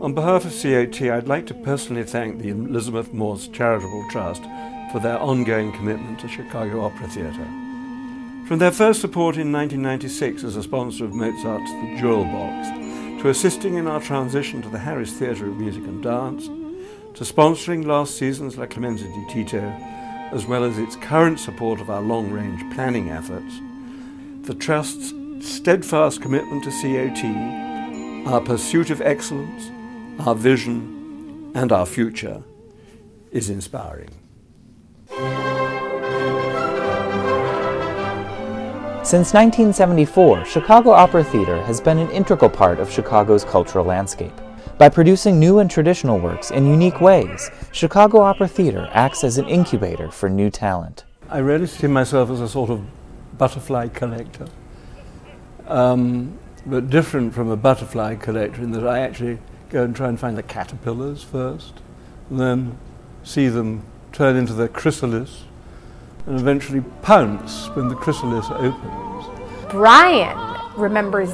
On behalf of COT, I'd like to personally thank the Elizabeth Morse Charitable Trust for their ongoing commitment to Chicago Opera Theatre. From their first support in 1996 as a sponsor of Mozart's The Jewel Box, to assisting in our transition to the Harris Theatre of Music and Dance, to sponsoring last season's La Clemenza di Tito, as well as its current support of our long-range planning efforts, the Trust's steadfast commitment to COT, our pursuit of excellence, our vision, and our future is inspiring. Since 1974, Chicago Opera Theatre has been an integral part of Chicago's cultural landscape. By producing new and traditional works in unique ways, Chicago Opera Theatre acts as an incubator for new talent. I really see myself as a sort of butterfly collector, but different from a butterfly collector in that I actually go and try and find the caterpillars first, and then see them turn into their chrysalis, and eventually pounce when the chrysalis opens. Brian remembers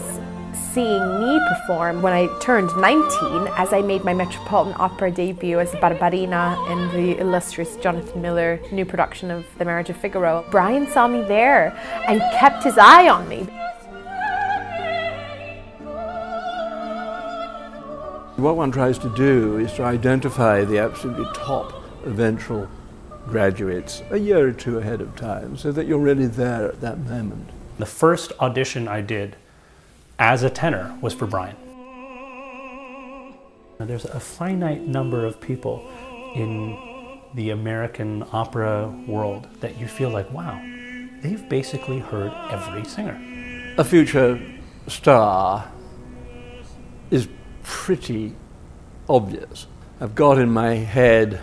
seeing me perform when I turned 19 as I made my Metropolitan Opera debut as Barbarina in the illustrious Jonathan Miller new production of The Marriage of Figaro. Brian saw me there and kept his eye on me. What one tries to do is to identify the absolutely top eventual graduates a year or two ahead of time so that you're really there at that moment. The first audition I did as a tenor was for Brian. Now, there's a finite number of people in the American opera world that you feel like, wow, they've basically heard every singer. A future star is pretty obvious. I've got in my head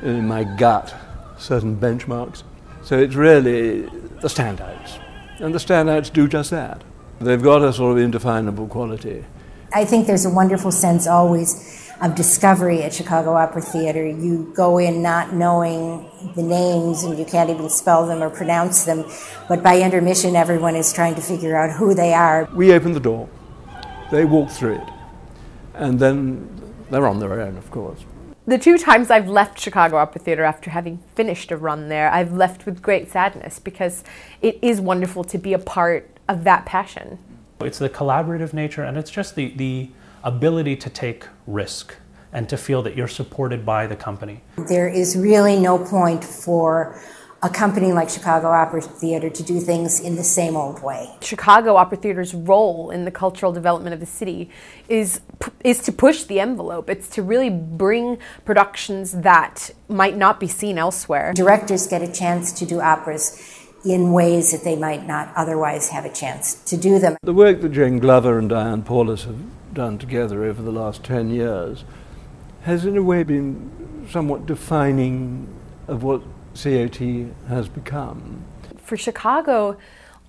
and in my gut certain benchmarks. So it's really the standouts. And the standouts do just that. They've got a sort of indefinable quality. I think there's a wonderful sense always of discovery at Chicago Opera Theatre. You go in not knowing the names and you can't even spell them or pronounce them, but by intermission everyone is trying to figure out who they are. We open the door, they walk through it, and then they're on their own, of course. The two times I've left Chicago Opera Theatre after having finished a run there, I've left with great sadness because it is wonderful to be a part of that passion. It's the collaborative nature, and it's just the ability to take risk and to feel that you're supported by the company. There is really no point for a company like Chicago Opera Theatre to do things in the same old way. Chicago Opera Theatre's role in the cultural development of the city is to push the envelope. It's to really bring productions that might not be seen elsewhere. Directors get a chance to do operas in ways that they might not otherwise have a chance to do them. The work that Jane Glover and Diane Paulus have done together over the last 10 years has in a way been somewhat defining of what COT has become. For Chicago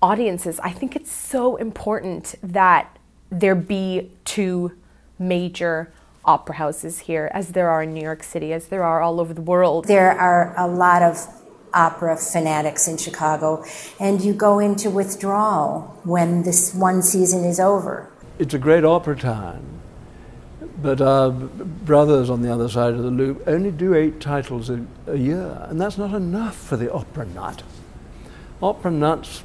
audiences, I think it's so important that there be two major opera houses here, as there are in New York City, as there are all over the world. There are a lot of opera fanatics in Chicago, and you go into withdrawal when this one season is over. It's a great opera time, but our brothers on the other side of the loop only do 8 titles a year, and that's not enough for the opera nut. Opera nuts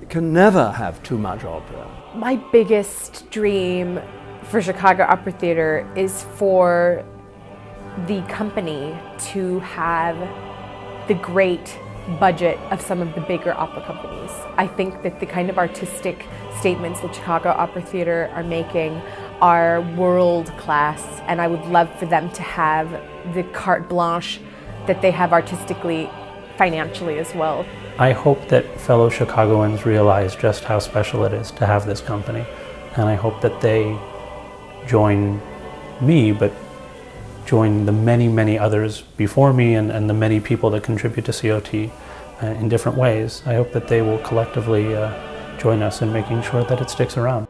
can never have too much opera. My biggest dream for Chicago Opera Theatre is for the company to have the great budget of some of the bigger opera companies. I think that the kind of artistic statements that Chicago Opera Theatre are making are world class, and I would love for them to have the carte blanche that they have artistically, financially as well. I hope that fellow Chicagoans realize just how special it is to have this company, and I hope that they join me, but join the many, many others before me and the many people that contribute to COT in different ways. I hope that they will collectively join us in making sure that it sticks around.